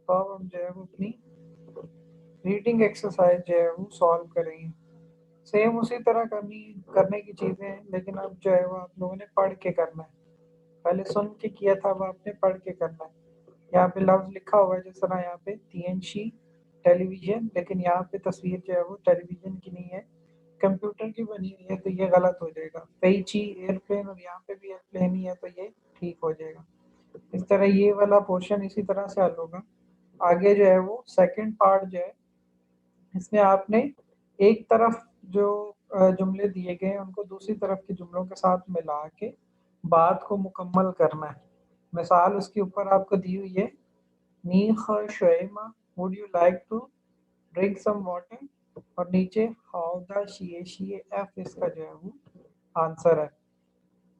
तो अब हम जो है वो अपनी रीडिंग एक्सरसाइज जो है वो सॉल्व करेंगे। सेम उसी तरह करने की चीज़ें हैं, लेकिन अब जो है वो आप लोगों ने पढ़ के करना है। पहले सुन के किया था, अब आपने पढ़ के करना है। यहाँ पे लफ्ज़ लिखा हुआ है, जिस तरह यहाँ पे तिएनशी टेलीविज़न, लेकिन यहाँ पे तस्वीर जो है वो टेलीविज़न की नहीं है, कंप्यूटर की बनी हुई है, तो ये गलत हो जाएगा। पेइची एयरप्लेन, और यहाँ पे भी एयरप्लेन ही है, तो ये ठीक हो जाएगा। इस तरह ये वाला पोर्शन इसी तरह से हल होगा। आगे जो है वो सेकंड पार्ट जो है, इसमें आपने एक तरफ जो जुमले दिए गए हैं उनको दूसरी तरफ के जुमलों के साथ मिला के बात को मुकम्मल करना है। मिसाल उसके ऊपर आपको दी हुई है, नी ख शोएमा, would you like to drink some water, और नीचे हाउ द शीए एफ इसका जो है वो आंसर है।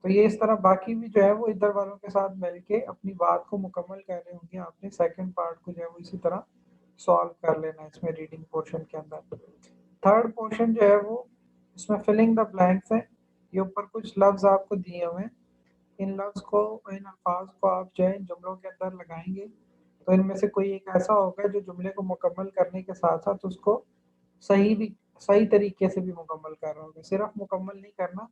तो ये इस तरह बाकी भी जो है वो इधर वालों के साथ मिलके अपनी बात को मुकम्मल कर रहे होंगे। आपने सेकंड पार्ट को जो है वो इसी तरह सॉल्व कर लेना है इसमें रीडिंग पोर्शन के अंदर। थर्ड पोर्शन जो है वो, इसमें फिलिंग द ब्लैंक्स है। ये ऊपर कुछ लफ्ज आपको दिए हुए हैं, इन लफ्ज को, इन अल्फाज को आप जो है जुमलों के अंदर लगाएंगे। तो इनमें से कोई एक ऐसा होगा जो जुमले को मुकम्मल करने के साथ साथ उसको सही भी सही तरीके से भी मुकम्मल कर रहा होगा। सिर्फ मुकम्मल नहीं करना,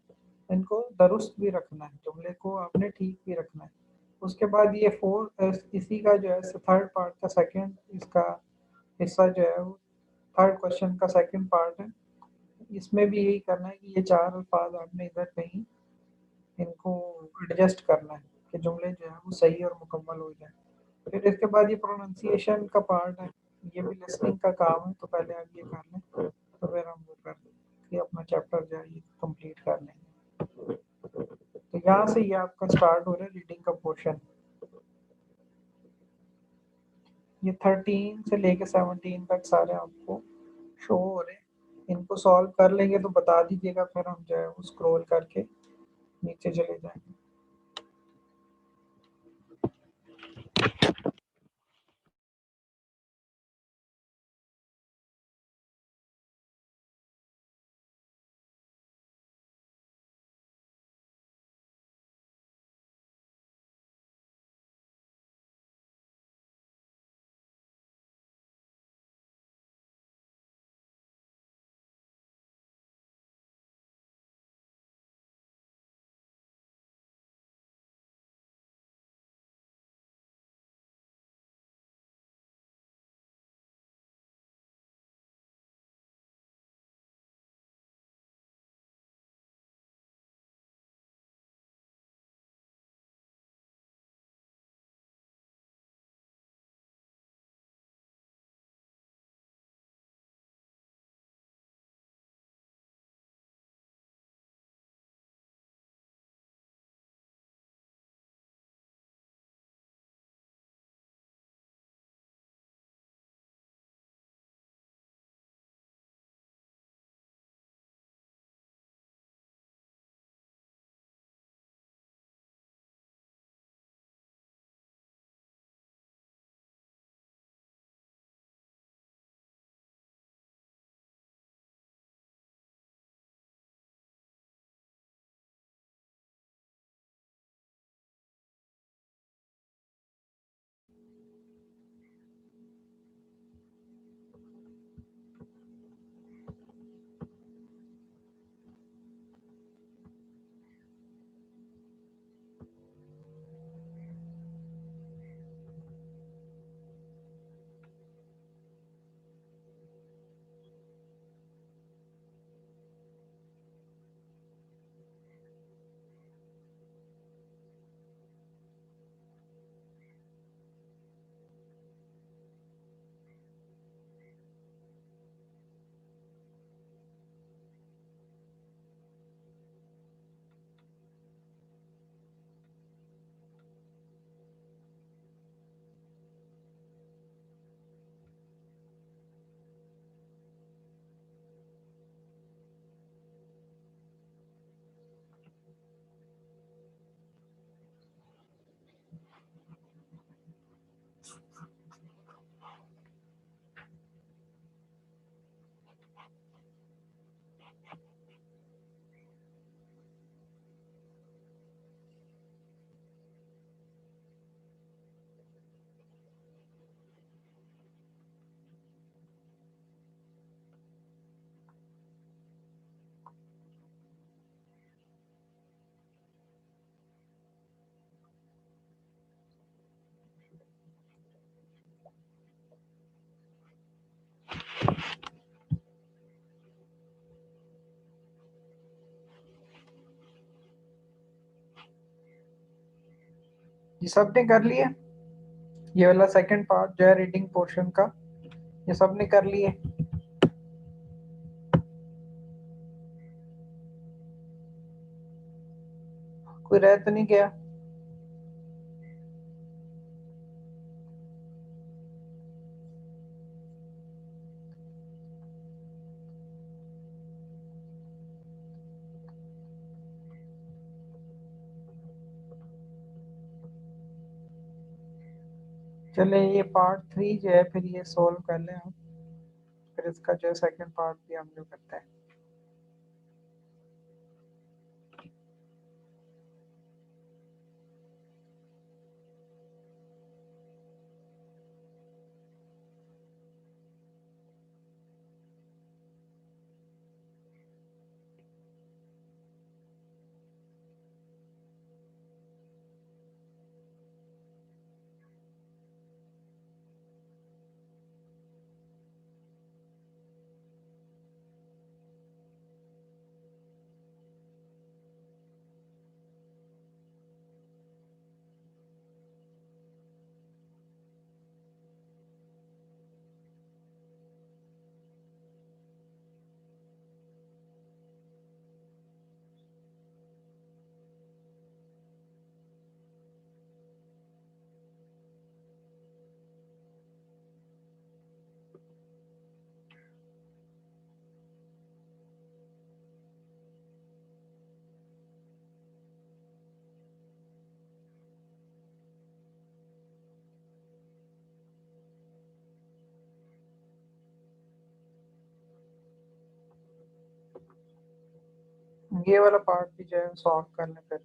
इनको दुरुस्त भी रखना है, जुमले को आपने ठीक भी रखना है। उसके बाद ये इसी का जो है थर्ड पार्ट का सेकंड इसका हिस्सा जो है वो थर्ड क्वेश्चन का सेकंड पार्ट है। इसमें भी यही करना है कि ये चार अल्फाज आपने इधर कहीं इनको एडजस्ट करना है कि जुमले जो है वो सही और मुकम्मल हो जाए। फिर इसके बाद ये प्रोनाउंसिएशन का पार्ट है, ये भी लिसनिंग का काम है, तो पहले आप ये कर लें, तो फिर हम वो कर के अपना चैप्टर जो है ये कंप्लीट कर लेंगे। तो यहाँ से ये आपका स्टार्ट हो रहा है रीडिंग का पोर्शन। ये 13 से लेके 17 तक सारे आपको शो हो रहे हैं। इनको सॉल्व कर लेंगे तो बता दीजिएगा, फिर हम जो है वो स्क्रॉल करके नीचे चले जाएंगे। सबने कर लिया, ये वाला सेकंड पार्ट जो है रीडिंग पोर्शन का, ये सबने कर लिए। कोई रह तो नहीं गया? चले ये पार्ट 3 जो है फिर ये सोल्व कर लें हम, फिर इसका जो है सेकंड पार्ट भी हम जो करते हैं। ये वाला पार्ट भी जो है सॉल्व कर लें फिर।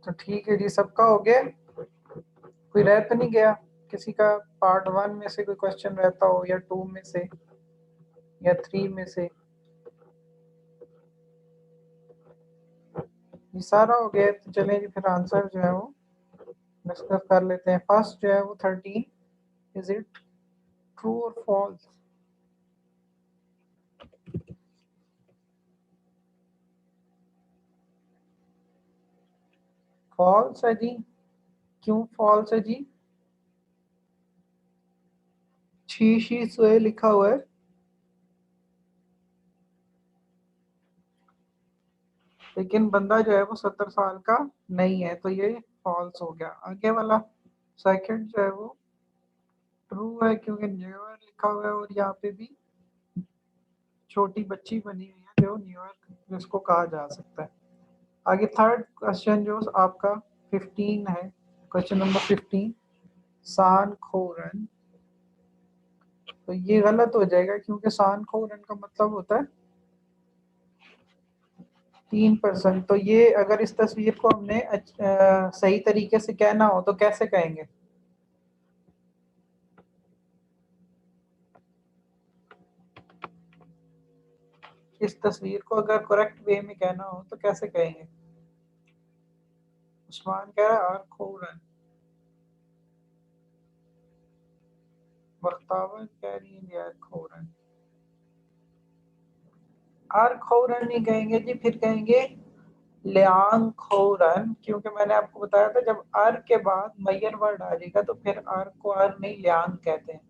तो ठीक है जी, सबका हो गया, कोई रह तो नहीं गया? किसी का पार्ट 1 में से कोई क्वेश्चन रहता हो, या 2 में से, या 3 में से? ये सारा हो गया तो चलें जी, फिर आंसर जो है वो डिस्कस कर लेते हैं। फर्स्ट जो है वो 13, इज इट ट्रू और फॉल्स? फॉल्स है जी। क्यों फॉल्स है जी? शी सोए लिखा हुआ है, लेकिन बंदा जो है वो 70 साल का नहीं है, तो ये फॉल्स हो गया। आगे वाला सेकंड जो है वो ट्रू है, क्योंकि न्यूयॉर्क लिखा हुआ है और यहाँ पे भी छोटी बच्ची बनी हुई है जो न्यूयॉर्क जिसको कहा जा सकता है। आगे थर्ड क्वेश्चन जो आपका 15 है, क्वेश्चन नंबर 15, सान खोरन, तो ये गलत हो जाएगा, क्योंकि सान खोरन का मतलब होता है 3%। तो ये अगर इस तस्वीर को हमने सही तरीके से कहना हो तो कैसे कहेंगे? इस तस्वीर को अगर करेक्ट वे में कहना हो तो कैसे कहेंगे? उस्मान कह रहा है आर खोरन। बख्तावर कह रही है यार खौरन, आर खौरन नहीं कहेंगे जी, फिर कहेंगे लियांग खौरन, क्योंकि मैंने आपको बताया था जब आर के बाद मैयर वर्ड आ जाएगा तो फिर आर को आर नहीं लियांग कहते हैं।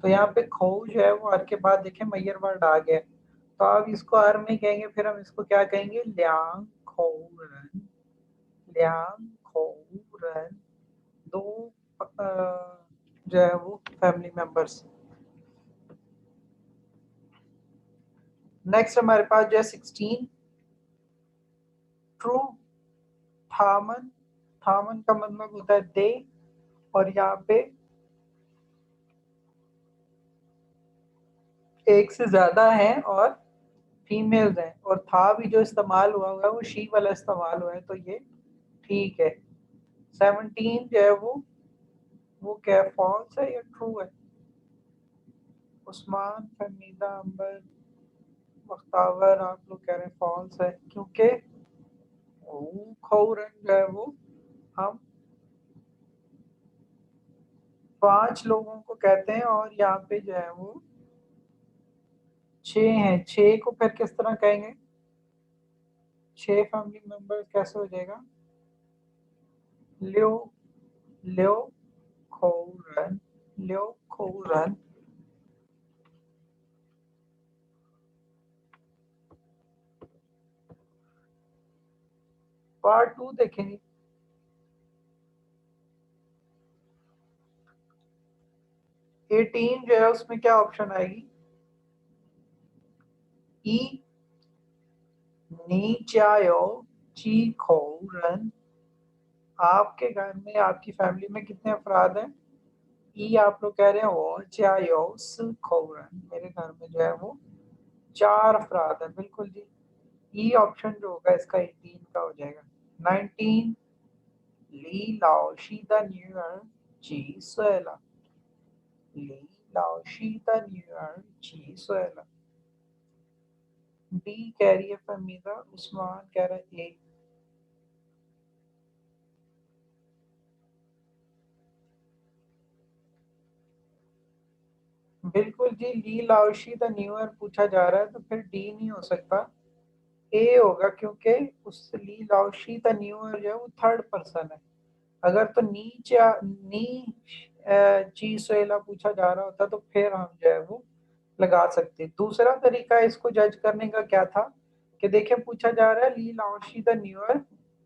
तो यहाँ पे खौ जो है वो आर के बाद देखें मैयर वर्ड आ गया, तो अब इसको आर में कहेंगे, फिर हम इसको क्या कहेंगे, लियांग खौरन, लियांग खौरन। दो जो है वो फैमिली मेंबर्स। नेक्स्ट हमारे पास जो है 16 ट्रू थामन, थामन का मतलब होता है दे, और यहाँ पे एक से ज्यादा है और फीमेल्स हैं, और था भी जो इस्तेमाल हुआ है वो शी वाला इस्तेमाल हुआ है, तो ये ठीक है। 17 जो है वो क्या फॉल्स है या ट्रू है? उस्मान, फहमीदा, अंबर, बख्तावर, आप लोग कह रहे हैं फॉल्स है, क्योंकि खौरन जो है वो हम 5 लोगों को कहते हैं, और यहाँ पे जो है वो 6 हैं। 6 को फिर किस तरह कहेंगे, 6 फैमिली मेंबर्स कैसे हो जाएगा, लियो, लियो खौरन, लियो खौरन। पार्ट 2 देखेंगे। 18 जो है उसमें क्या ऑप्शन आएगी, ई नी चायो ची खौरन। आपके घर में, आपकी फैमिली में कितने अफराद हैं? ई आप लोग कह रहे हैं वो चायो स खौरन, मेरे घर में जो है वो 4 अफराद हैं, बिल्कुल जी। ई ऑप्शन जो होगा इसका 18 का हो जाएगा। 19 ली लाओ शी द न्यू ईयर जी सोएला, ली लाओ शी द न्यू ईयर जी सोएला। डी कह रही है फहमीदा, उस्मान कह रहा है ए। बिल्कुल जी, ली लाओशी द न्यू ईयर पूछा जा रहा है तो फिर डी नहीं हो सकता, ए होगा, क्योंकि उस ली लाओशी द न्यू ईयर जो है वो थर्ड पर्सन है। अगर तो नी ची सोएला पूछा जा रहा होता तो फिर हम जो है वो लगा सकते। दूसरा तरीका इसको जज करने का क्या था, कि देखिए पूछा जा रहा है ली लाओशी द न्यू ईयर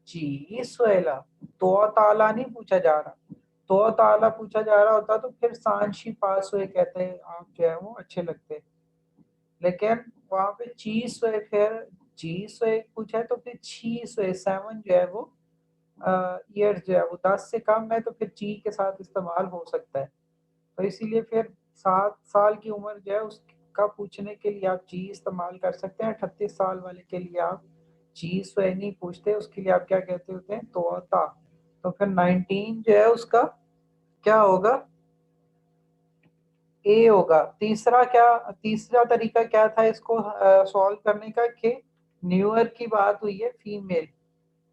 जी सोएला, तो ताला नहीं पूछा जा रहा। तो ताला पूछा जा रहा होता तो फिर सांशी पास हुए कहते हैं आप जो है वो अच्छे लगते, लेकिन वहां पे चीज हुए, फिर चीज हुए पूछा है तो फिर छीस हुए 7 जो है वो ईयर जो है वो 10 से कम है, तो फिर ची के साथ इस्तेमाल हो सकता है। तो इसीलिए फिर 7 साल की उम्र जो है उसका पूछने के लिए आप ची इस्तेमाल कर सकते हैं। 38 साल वाले के लिए आप ची स्वे नहीं पूछते, उसके लिए आप क्या कहते होते हैं, तोता। तो फिर 19 जो है उसका क्या होगा, ए होगा। तीसरा तरीका क्या था इसको सॉल्व करने का, कि न्यू ईयर की बात हुई है फीमेल,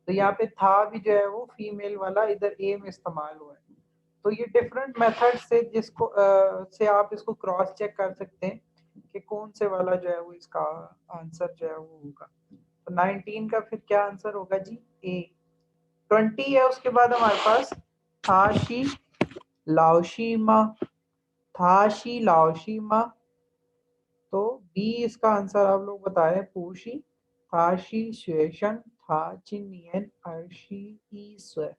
तो यहाँ पे था भी जो है वो फीमेल वाला इधर ए में इस्तेमाल हुआ है। तो ये डिफरेंट मेथड से जिसको से आप इसको क्रॉस चेक कर सकते हैं कि कौन से वाला जो है वो इसका आंसर जो है वो होगा। तो 19 का फिर क्या आंसर होगा जी, ए। 20 है उसके बाद हमारे पास थाशी लाओशीमा, थाशी लाओशीमा, तो बी इसका आंसर आप लोग बताएं, पूशी थाशी श्वेशन था चिनियन अर्शी ईश्वर।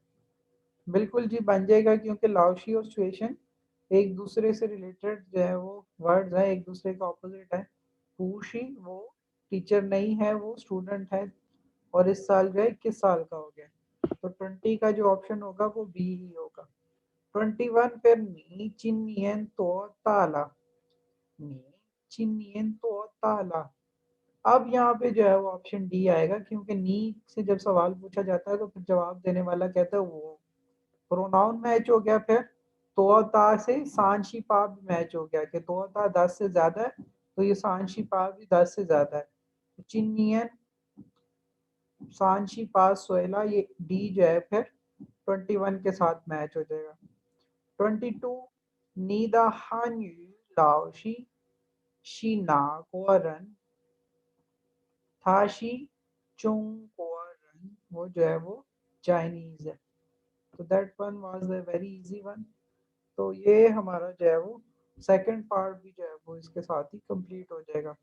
बिल्कुल जी बन जाएगा, क्योंकि लाओशी और सिचुएशन एक दूसरे से रिलेटेड जो है वो वर्ड्स है, एक दूसरे का ऑपोजिट है। पूशी वो टीचर नहीं है, वो स्टूडेंट है, और इस साल जो है 21 साल का हो गया, तो 20 का जो ऑप्शन होगा वो बी ही होगा। 21 फिर नी चिन्नियन तो ताला, नी चिन्नियन तो ताला। अब यहाँ पे जो है वो ऑप्शन डी आएगा, क्योंकि नी से जब सवाल पूछा जाता है तो फिर जवाब देने वाला कहता है वो। प्रोनाउन मैच हो गया, फिर तोता से सांशी पा भी मैच हो गया, कि तोता 10 से ज्यादा है, तो ये सांशी पा भी 10 से ज्यादा है। चिन्नियन सांशी पा सोएला, ये डी जो है फिर 21 के साथ मैच हो जाएगा। 22你的汉语老师是哪国人？他是中国人। वो जो है वो चाइनीज है। तो that one was the very easy one. तो ये हमारा जो है वो सेकंड पार्ट भी जो है वो इसके साथ ही कंप्लीट हो जाएगा।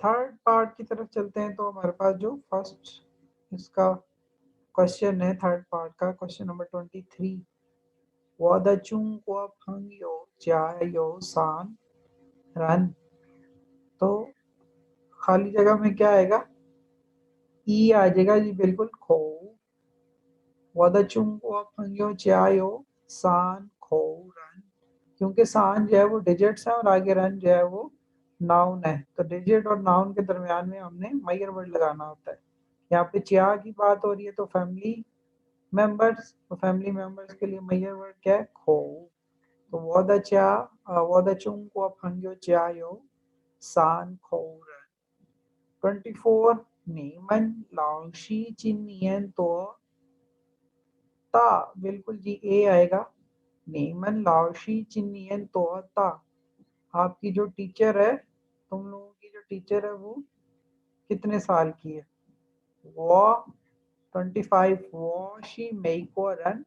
थर्ड पार्ट की तरफ चलते हैं। तो हमारे पास जो फर्स्ट इसका क्वेश्चन है थर्ड पार्ट का, क्वेश्चन नंबर 23। 我的中国朋友加油三人। तो खाली जगह में क्या आएगा? ई आ जाएगा जी, बिल्कुल खो। 我的中国朋友加油三口人। क्योंकि सान जो है वो डिजिट्स है और आगे रन जो है वो नाउन है। तो डिजिट और नाउन के दरमियान में हमने मयर वर्ड लगाना होता है। यहाँ पे च्या की बात हो रही है तो फैमिली मेंबर्स, तो फैमिली मेंबर्स के लिए मयर वर्ड क्या है? खो। तो वो द चुंग को फंग्यो चायो सान खो रन। 24 नीमन लाउशी चिनियन तो ता, बिल्कुल जी ए आएगा। नीमन लाउशी चिनियन तो ता। आपकी जो टीचर है, तुम लोगों की जो टीचर है वो कितने साल की है? वो 25। वो शी मेइको रन।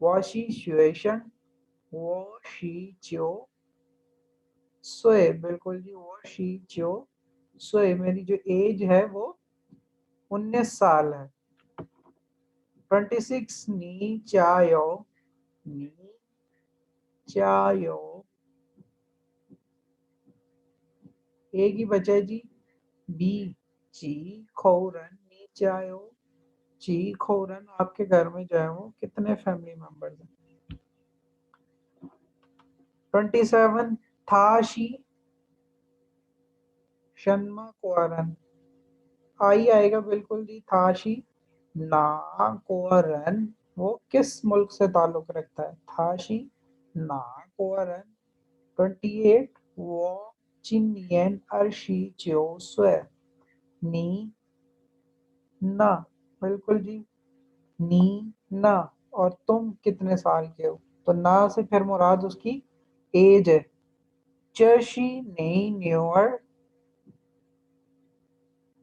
वो शी शुएशन। वो शी चियो सोए, बिल्कुल जी। वो शी चियो सोए। मेरी जो एज है वो 19 साल है। 26 नी चायो। नी चायो। ए की बचे जी बी। ची खोरन नी चायो जी खोरन। आपके घर में जो है वो कितने फैमिली मेंबर्स हैं? 27 थाशी शन्मा कुआरन। आई आएगा बिल्कुल जी। थाशी ना कुआरन वो किस मुल्क से ताल्लुक रखता है? थाशी ना कुआरन। 28 वो चिनियन अर्शी जो स्वे। नी ना, बिल्कुल जी। नी ना। और तुम कितने साल के हो? तो ना से फिर मुराद उसकी एज है। चर्शी नहीं न्यूअर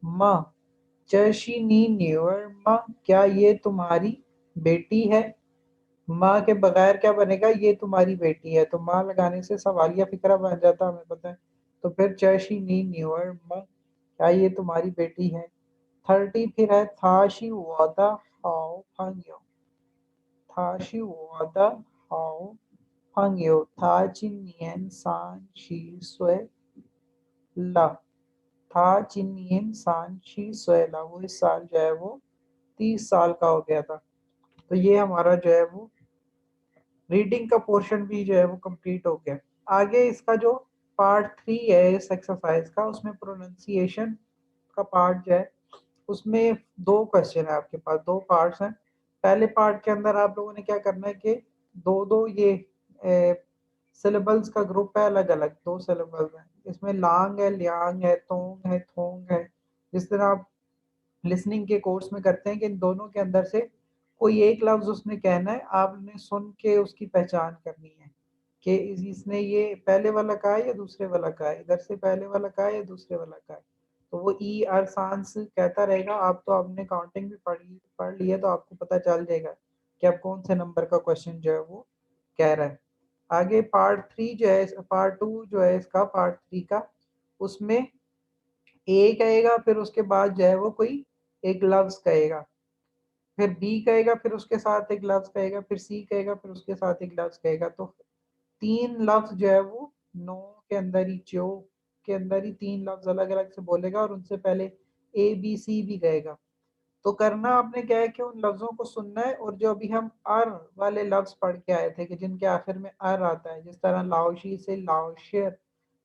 माँ। चर्शी नी न्यूअर माँ, क्या ये तुम्हारी बेटी है? माँ के बगैर क्या बनेगा? ये तुम्हारी बेटी है। तो माँ लगाने से सवालिया फिक्रा बन जाता, हमें पता है। तो फिर चर्शी नी न्यूअर माँ, क्या ये तुम्हारी बेटी है? 30 फिर है थाशी वादा हाउ फंग्यो। थाशी वादा हाउ फंग्यो। था चिनियन सान शी स्वे ला। था चिनियन सान शी स्वे ला। वो इस साल जो है वो 30 साल का हो गया था। तो ये हमारा जो है वो रीडिंग का पोर्शन भी जो है वो कंप्लीट हो गया। आगे इसका जो पार्ट 3 है इस एक्सरसाइज का, उसमें प्रोनाउंसिएशन का पार्ट जो है उसमें दो क्वेश्चन है आपके पास, दो पार्ट्स हैं। पहले पार्ट के अंदर आप लोगों ने क्या करना है कि दो दो ये सिलेबल्स का ग्रुप है, अलग अलग दो सिलेबल्स हैं। इसमें लांग है, लियांग है, तोंग है, थोंग है। जिस तरह आप लिसनिंग के कोर्स में करते हैं कि इन दोनों के अंदर से कोई एक लफ्ज उसने कहना है, आपने सुन के उसकी पहचान करनी है कि इसने ये पहले वाला कहा है या दूसरे वाला कहा है, इधर से पहले वाला कहा है या दूसरे वाला कहा है। तो वो ई आर सांस कहता रहेगा। आप तो आपने काउंटिंग भी पढ़ ली है तो आपको पता चल जाएगा कि अब कौन से नंबर का क्वेश्चन जो है वो कह रहा है। आगे पार्ट 3 जो है, पार्ट 2 जो है इसका, पार्ट 3 का, उसमें ए कहेगा, फिर उसके बाद जो है वो कोई एक लफ्ज कहेगा, फिर बी कहेगा, फिर उसके साथ एक लफ्ज कहेगा, फिर सी कहेगा, फिर उसके साथ एक लफ्ज कहेगा। तो 3 लफ्ज जो है वो नो के अंदर ही, जो के अंदर ही 3 लफ्ज अलग अलग से बोलेगा और उनसे पहले ए बी सी भी कहेगा। तो करना आपने क्या है कि उन लफ्जों को सुनना है, और जो अभी हम अर वाले लफ्ज पढ़ के आए थे कि जिनके आखिर में अर आता है, जिस तरह लाओशी से लाओशियर,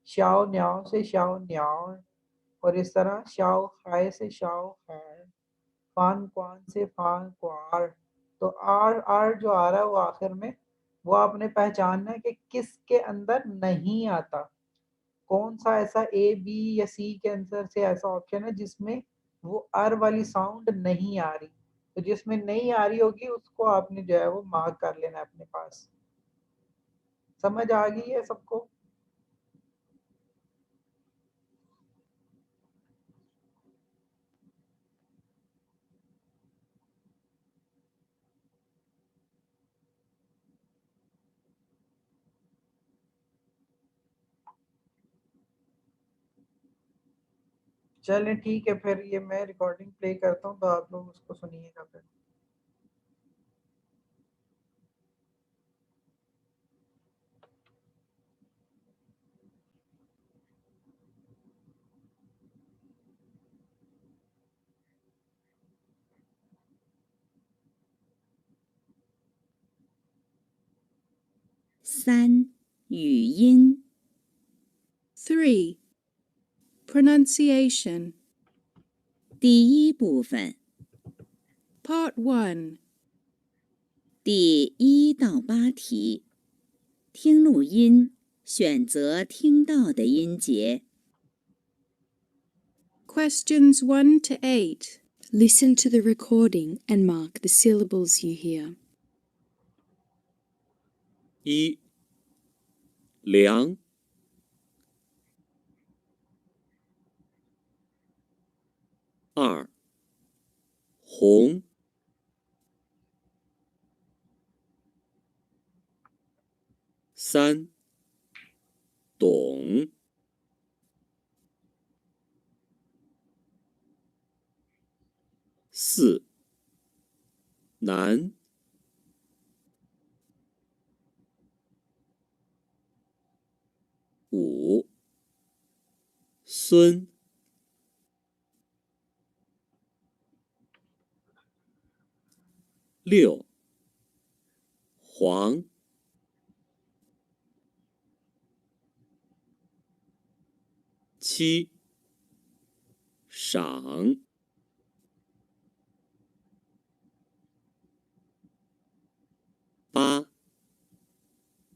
शाओ न्याओ से शाओ न्याओ, और इस तरह शाओ खाए से शाओ खाए, फान क्वान से फान क्वार। तो आर आर जो आ रहा है वो आखिर में, वो आपने पहचानना है कि किसके अंदर नहीं आता। कौन सा ऐसा ए बी या सी के आंसर से ऐसा ऑप्शन है जिसमें वो आर वाली साउंड नहीं आ रही। तो जिसमें नहीं आ रही होगी उसको आपने जो है वो मार्क कर लेना है अपने पास। समझ आ गई है सबको? चलें ठीक है, फिर ये मैं रिकॉर्डिंग प्ले करता हूँ तो आप लोग उसको सुनिएगा फिर।3. 语音 3. Pronunciation. 第一部分 Part 1. 第1到8题，听录音，选择听到的音节。 Questions 1 to 8. Listen to the recording and mark the syllables you hear. 1. 凉 2. 红 3. 懂 4. 难 5. 孙 6. 黄 7. 赏 8.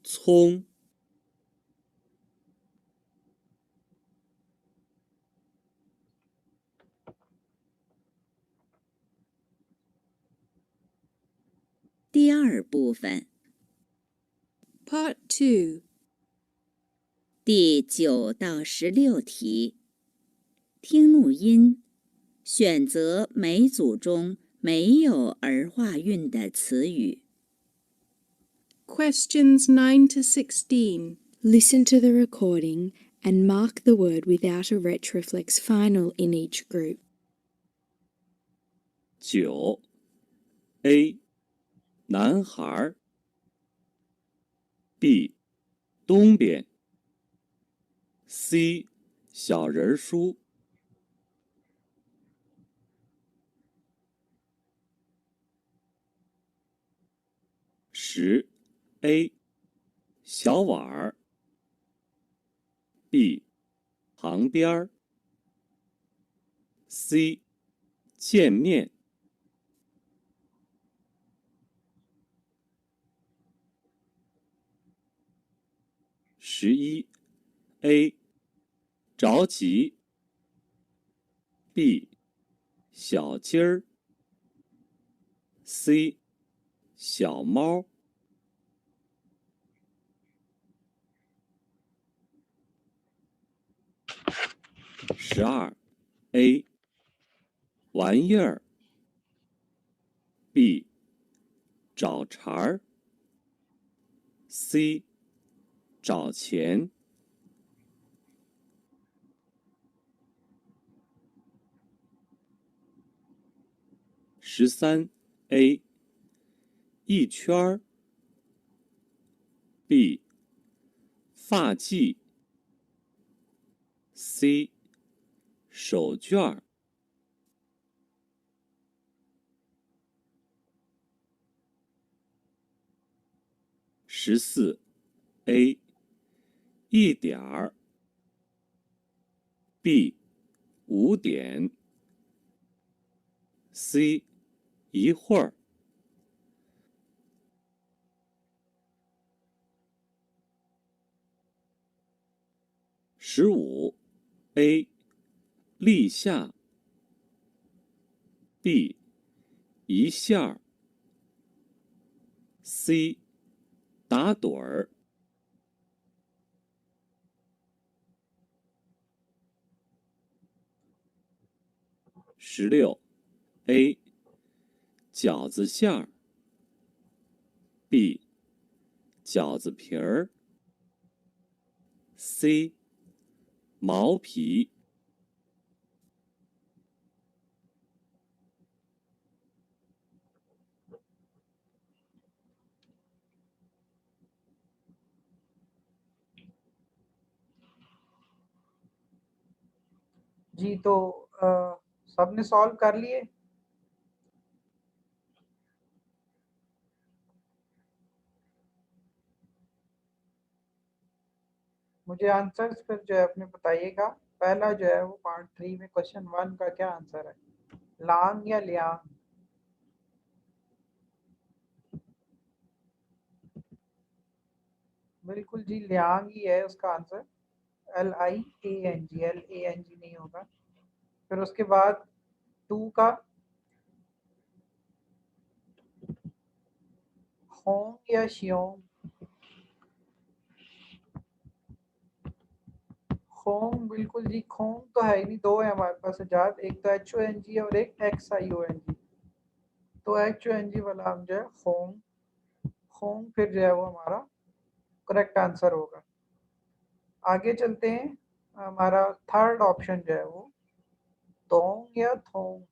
葱 第二部分 Part 2. 第9到16题，听录音，选择每组中没有儿化韵的词语。 Questions 9 to 16. Listen to the recording and mark the word without a retroflex final in each group. 9. A. 男孩 B. 东边 C. 小人书 10. A. 小碗儿 B. 旁边儿 C. 见面 11. A. 着急 B. 小鸡儿 C. 小猫 12. A. 玩意儿 B. 找茬儿 C. 找钱 13. A. 一圈儿 B. 发髻 C. 手绢儿 14. A. 一点儿 B. 5点 C. 一会儿 15. A. 立夏 B. 一下儿 C 打盹儿 16 A 饺子馅儿 B 饺子皮儿 C 毛皮 जी तो सबने solve कर लिए? मुझे answers फिर जो है अपने बताइएगा। पहला जो है वो पार्ट 3 में क्वेश्चन 1 का क्या आंसर है, लांग या लियांग? बिल्कुल जी, लियांग ही है उसका आंसर। LIANG, LANG नहीं होगा। फिर उसके बाद 2 का होंग या शियोंग? खोंग, बिल्कुल जी, खोंग तो है ही नहीं, दो है हमारे पास इजाद, एक तो HONG है और एक XIONG। तो HONG वाला हम जो है खोंग, खोंग फिर जो है वो हमारा करेक्ट आंसर होगा। आगे चलते हैं, हमारा थर्ड ऑप्शन जो है वो तोंग या थोंग?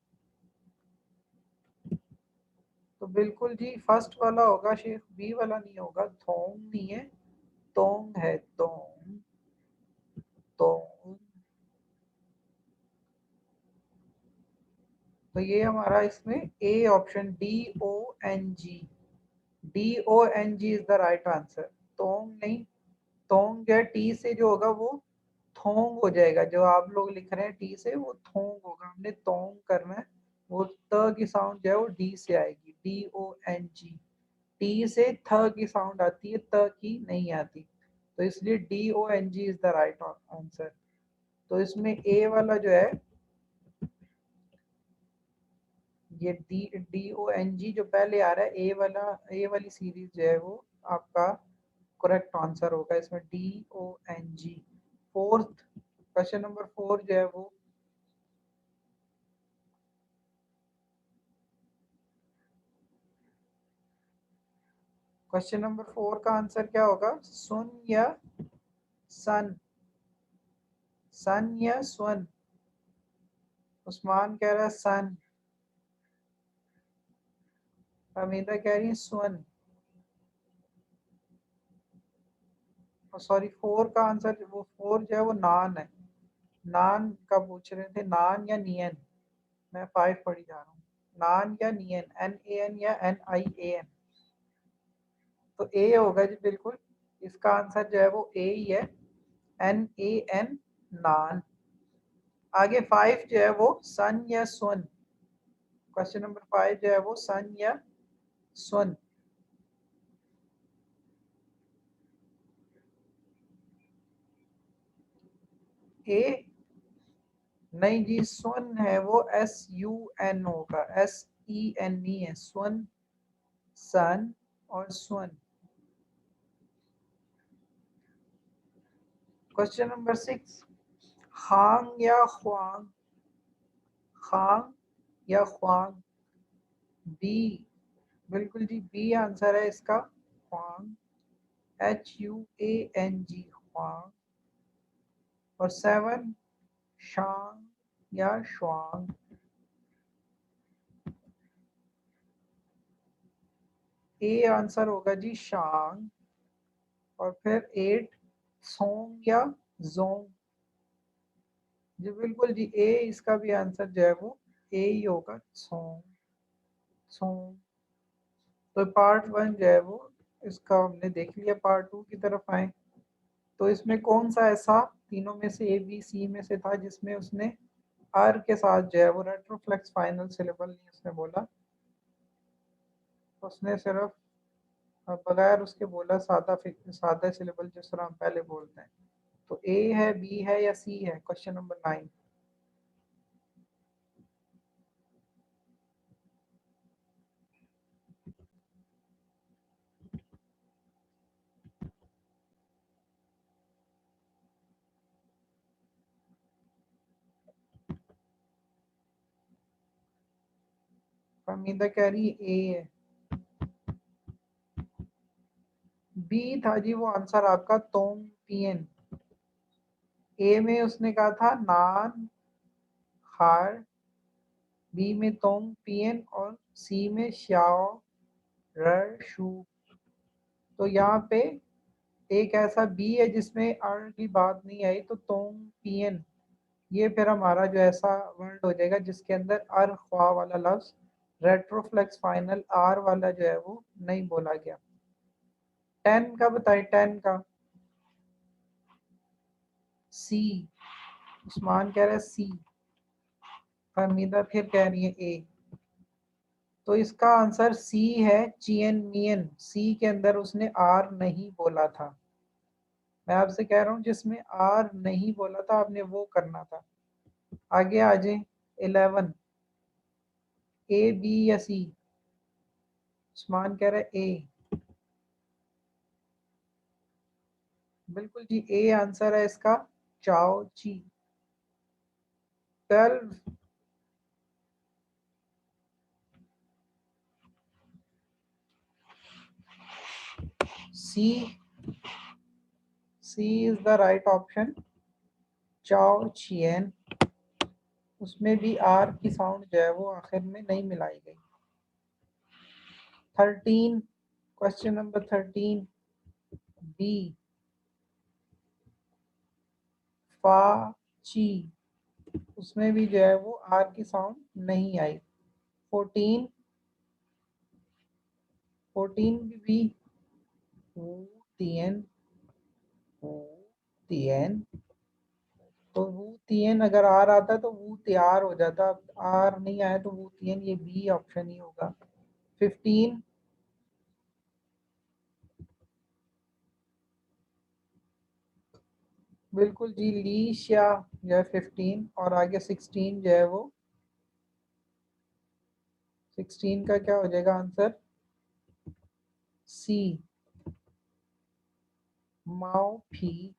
तो बिल्कुल जी फर्स्ट वाला होगा शेख, बी वाला नहीं होगा। थोंग नहीं है, तोंग है, तोंग, तोंग। तो ये हमारा इसमें A option DONG, DONG is the right answer. तोंग नहीं, तोंग जो है टी से जो होगा वो थोंग हो जाएगा। जो आप लोग लिख रहे हैं टी से, वो थोंग होगा। हमने तोंग करना है, वो त की साउंड जो है वो डी से आएगी, DONG। टी से थ की साउंड आती है, त की नहीं आती, तो इसलिए DONG is the right answer. तो इसमें ए वाला जो है, ये DONG जो पहले आ रहा है, ए वाली सीरीज जो है वो आपका करेक्ट आंसर होगा इसमें, DONG। फोर्थ, क्वेश्चन नंबर 4 जो है वो क्वेश्चन नंबर 4 का आंसर क्या होगा, सुन या सन? सन या स्वन? उस्मान कह रहा है सन, हमीदा कह रही है स्वन। सॉरी, 4 का आंसर, वो 4 जो है वो नान है। नान का पूछ रहे थे, नान या नियन? मैं 5 पढ़ी जा रहा हूँ। नान या नियन, NAN या NIAN? तो ए होगा जी बिल्कुल, इसका आंसर जो है वो ए ही है, NAN, नान। आगे 5 जो है वो सन या सुन? क्वेश्चन नंबर 5 जो है वो सन या सुन? ए नहीं जी, सुन है वो, SUN होगा, SEN नहीं है, सुन, सन और सुन। क्वेश्चन नंबर 6, खांग या ख्वांग? खांग या ख्वांग? बी, बिल्कुल जी, बी आंसर है इसका, ख्वांग, HUANG, ख्वांग। और 7, शांग या श्वांग? ए आंसर होगा जी शांग। और फिर 8, सोंग या जोंग? जी बिल्कुल जी, ए इसका भी आंसर जो है वो ए ही होगा, सोंग, सोंग। तो पार्ट 1 जो है वो इसका हमने देख लिया। पार्ट 2 की तरफ आए, तो इसमें कौन सा ऐसा तीनों में से, ABC में से था जिसमें उसने आर के साथ जो है वो रेट्रोफ्लेक्स फाइनल सिलेबल नहीं उसने बोला, उसने सिर्फ बगैर उसके बोला सादा सादा सिलेबल जिस तरह हम पहले बोलते हैं। तो ए है, बी है या सी है? Question number 9। फहमीदा कह रही है ए है। बी था जी वो आंसर आपका तोंग पियन। ए में उसने कहा था नान खार, बी में तोंग पियन और सी में श्याओ र शू। तो यहाँ पे एक ऐसा बी है जिसमें अर की बात नहीं आई, तो तोंग पियन ये फिर हमारा जो ऐसा वर्ड हो जाएगा जिसके अंदर अर ख्वा वाला लफ्ज रेट्रोफ्लेक्स फाइनल आर वाला जो है वो नहीं बोला गया। 10 का बताइए, 10 का सी। उस्मान कह रहा है सी, फहमीदा फिर कह रही है ए। तो इसका आंसर सी है, चियन मियन। सी के अंदर उसने आर नहीं बोला था। मैं आपसे कह रहा हूँ जिसमें आर नहीं बोला था आपने वो करना था। आगे आ जाए 11, ए बी या सी। उस्मान कह रहा है ए। बिल्कुल जी ए आंसर है इसका, चाओ ची। 12, सी। सी इज द राइट ऑप्शन, चाओ चियन। उसमें भी आर की साउंड जो है वो आखिर में नहीं मिलाई गई। 13, क्वेश्चन नंबर 13, बी फा ची। उसमें भी जो है वो आर की साउंड नहीं आई। 14, 14 भी वू तियन, वू तियन। तो वू तियन अगर आर आता तो वू तैयार हो जाता, आर नहीं आया तो वू तियन, ये बी ऑप्शन ही होगा। 15, बिल्कुल जी लीशिया जो है 15, और आगे 16 जो है वो 16 का क्या हो जाएगा आंसर, सी माओ फी।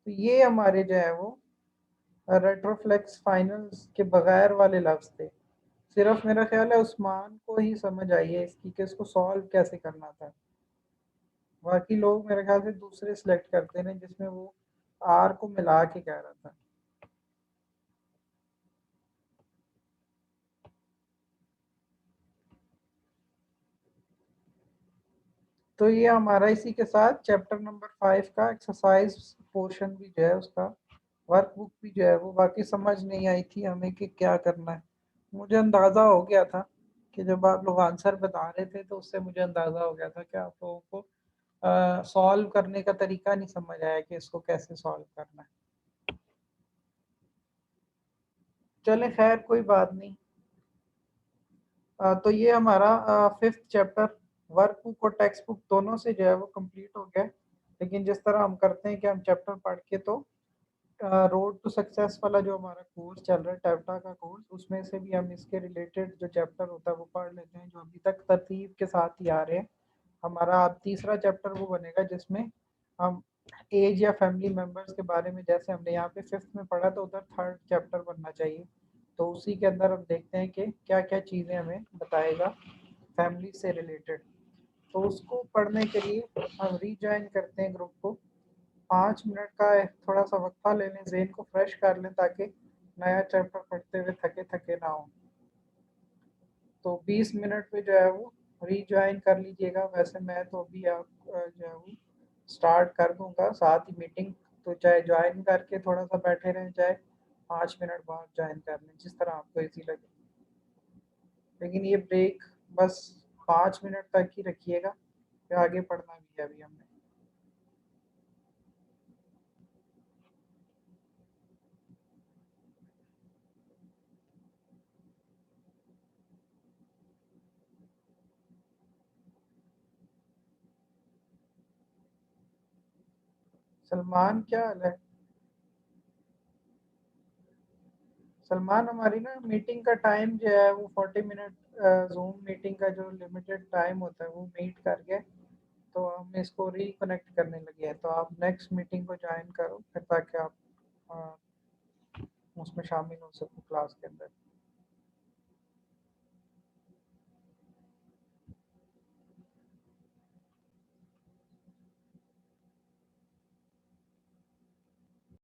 तो ये हमारे जो है वो रेट्रोफ्लेक्स फाइनल्स के बगैर वाले लफ्ज थे। सिर्फ मेरा ख्याल है उस्मान को ही समझ आई है इसकी कि इसको सॉल्व कैसे करना था। बाकी लोग मेरे ख्याल से दूसरे सिलेक्ट करते हैं जिसमें वो आर को मिला के कह रहा था। तो ये हमारा इसी के साथ चैप्टर नंबर 5 का एक्सरसाइज पोर्शन भी जो है उसका वर्कबुक भी जो है वो बाकी समझ नहीं आई थी हमें कि क्या करना है। मुझे अंदाज़ा हो गया था कि जब आप लोग आंसर बता रहे थे तो उससे मुझे अंदाज़ा हो गया था कि आप लोगों को सॉल्व करने का तरीका नहीं समझ आया कि इसको कैसे सॉल्व करना है। चलें खैर कोई बात नहीं। तो ये हमारा 5th चैप्टर वर्कबुक और टेक्स्ट बुक दोनों से जो है वो कंप्लीट हो गया। लेकिन जिस तरह हम करते हैं कि हम चैप्टर पढ़ के तो रोड टू सक्सेस वाला जो हमारा कोर्स चल रहा है टैबटा का कोर्स, उसमें से भी हम इसके रिलेटेड जो चैप्टर होता है वो पढ़ लेते हैं जो अभी तक तरतीब के साथ ही आ रहे हैं। हमारा अब तीसरा चैप्टर वो बनेगा जिसमें हम एज या फैमिली मेम्बर्स के बारे में, जैसे हमने यहाँ पे 5th में पढ़ा तो उधर 3rd चैप्टर बनना चाहिए। तो उसी के अंदर हम देखते हैं कि क्या क्या चीज़ें हमें बताएगा फैमिली से रिलेटेड। तो उसको पढ़ने के लिए हम रीजॉइन करते हैं ग्रुप को। 5 मिनट का थोड़ा सा वक्फा ले लें, ब्रेन को फ्रेश कर लें ताकि नया चैप्टर पढ़ते हुए थके थके ना हो। तो 20 मिनट में जो है वो रीजॉइन कर लीजिएगा। वैसे मैं तो अभी आप जो है वो स्टार्ट कर दूंगा साथ ही मीटिंग, तो चाहे ज्वाइन करके थोड़ा सा बैठे रहें, चाहे 5 मिनट बाद ज्वाइन कर लें, जिस तरह आपको इजी लगे। लेकिन ये ब्रेक बस 5 मिनट तक ही रखिएगा, फिर आगे पढ़ना भी है अभी हमने। सलमान क्या हाल है? सलमान हमारी ना मीटिंग का टाइम जो है वो 40 मिनट, जूम मीटिंग का जो लिमिटेड टाइम होता है वो मीट कर गया। तो हम इसको रिकनेक्ट करने लगे हैं। तो आप नेक्स्ट मीटिंग को ज्वाइन करो फिर ताकि आप अ, उसमें शामिल हो सको क्लास के अंदर।